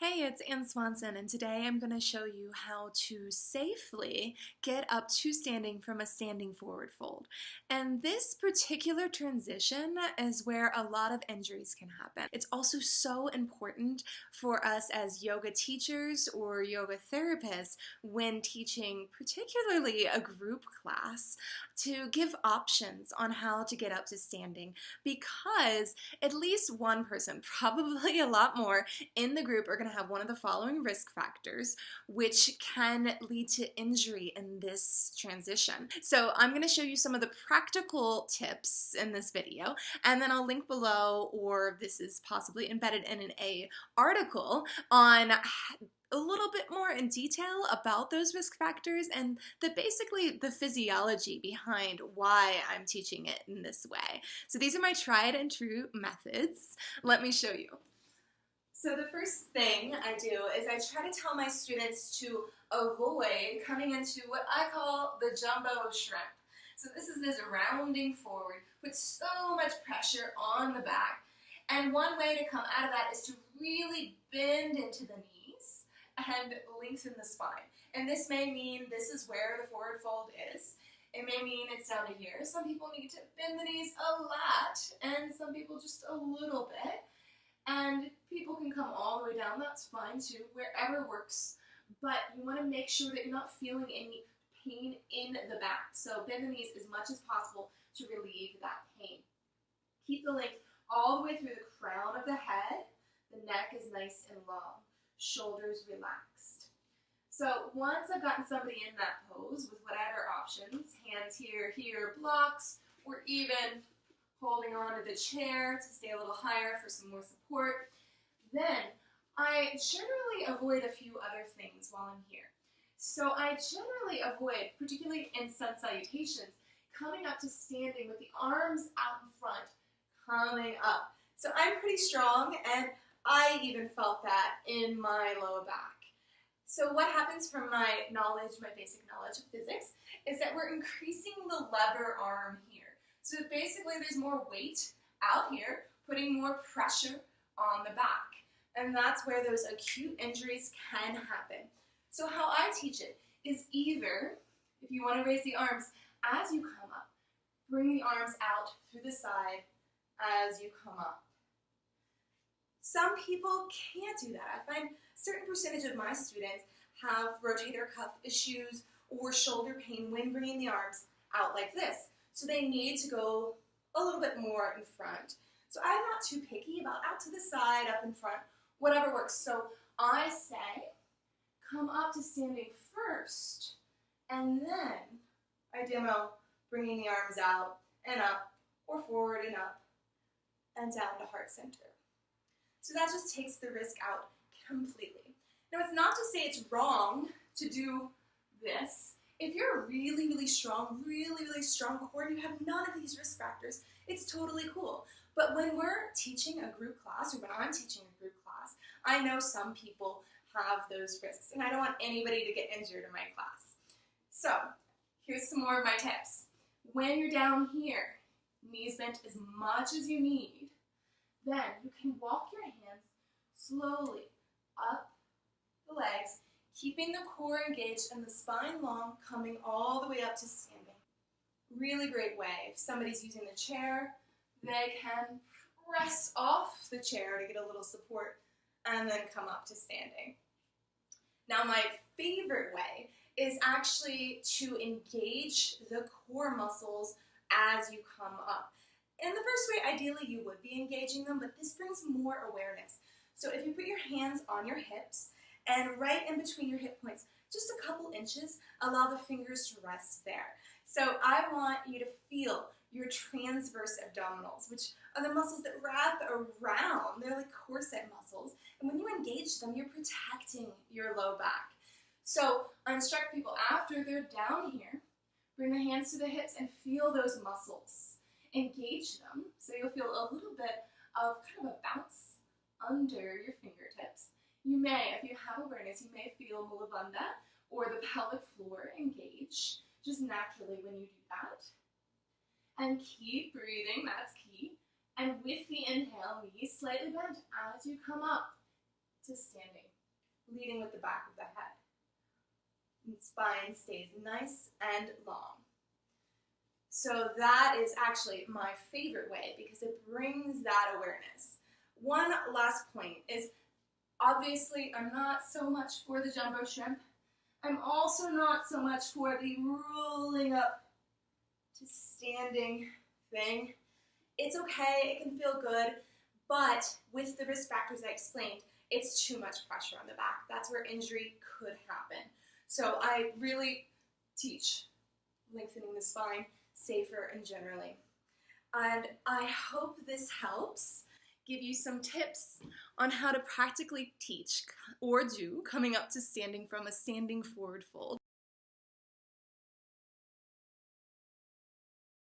Hey, it's Swanson, and today I'm going to show you how to safely get up to standing from a standing forward fold. And this particular transition is where a lot of injuries can happen. It's also so important for us as yoga teachers or yoga therapists when teaching particularly a group class to give options on how to get up to standing, because at least one person, probably a lot more, in the group are going to have one of the following risk factors, which can lead to injury in this transition. So I'm going to show you some of the practical tips in this video, and then I'll link below, or this is possibly embedded in an article on a little bit more in detail about those risk factors and basically the physiology behind why I'm teaching it in this way. So these are my tried and true methods. Let me show you. So the first thing I do is I try to tell my students to avoid coming into what I call the jumbo shrimp. So this is this rounding forward, puts so much pressure on the back. And one way to come out of that is to really bend into the knees and lengthen the spine. And this may mean this is where the forward fold is. It may mean it's down to here. Some people need to bend the knees a lot, and some people just a little bit. And people can come all the way down, that's fine too, wherever works. But you want to make sure that you're not feeling any pain in the back. So bend the knees as much as possible to relieve that pain. Keep the length all the way through the crown of the head. The neck is nice and long. Shoulders relaxed. So once I've gotten somebody in that pose with whatever options, hands here, blocks, or even holding on to the chair to stay a little higher for some more support, then I generally avoid a few other things while I'm here. So I generally avoid, particularly in sun salutations, coming up to standing with the arms out in front, coming up. So I'm pretty strong, and I even felt that in my lower back. So what happens from my knowledge, my basic knowledge of physics, is that we're increasing the lever arm here. So basically there's more weight out here, putting more pressure on the back. And that's where those acute injuries can happen. So how I teach it is either, if you want to raise the arms as you come up, bring the arms out through the side as you come up. Some people can't do that. I find a certain percentage of my students have rotator cuff issues or shoulder pain when bringing the arms out like this. So they need to go a little bit more in front. So I'm not too picky about out to the side, up in front, whatever works. So I say, come up to standing first, and then I demo bringing the arms out and up, or forward and up, and down to heart center. So that just takes the risk out completely. Now, it's not to say it's wrong to do this. If you're really strong core, and you have none of these risk factors, it's totally cool. But when we're teaching a group class, or when I'm teaching a group class, I know some people have those risks, and I don't want anybody to get injured in my class. So, here's some more of my tips. When you're down here, knees bent as much as you need, then you can walk your hands slowly up the legs, keeping the core engaged and the spine long, coming all the way up to standing. Really great way. If somebody's using the chair, they can press off the chair to get a little support and then come up to standing. Now, my favorite way is actually to engage the core muscles as you come up. In the first way, ideally you would be engaging them, but this brings more awareness. So if you put your hands on your hips, and right in between your hip points, just a couple inches, allow the fingers to rest there. So I want you to feel your transverse abdominals, which are the muscles that wrap around. They're like corset muscles. And when you engage them, you're protecting your low back. So I instruct people after they're down here, bring the hands to the hips and feel those muscles. Engage them, so you'll feel a little bit of kind of a bounce under your fingertips. You may, if you have awareness, you may feel mula bandha or the pelvic floor engage just naturally when you do that. And keep breathing, that's key. And with the inhale, knees slightly bent as you come up to standing, leading with the back of the head. And spine stays nice and long. So that is actually my favorite way because it brings that awareness. One last point is, obviously I'm not so much for the jumbo shrimp. I'm also not so much for the rolling up to standing thing. It's okay, it can feel good, but with the risk factors I explained, it's too much pressure on the back. That's where injury could happen. So I really teach lengthening the spine, safer and generally. And I hope this helps give you some tips on how to practically teach or do coming up to standing from a standing forward fold.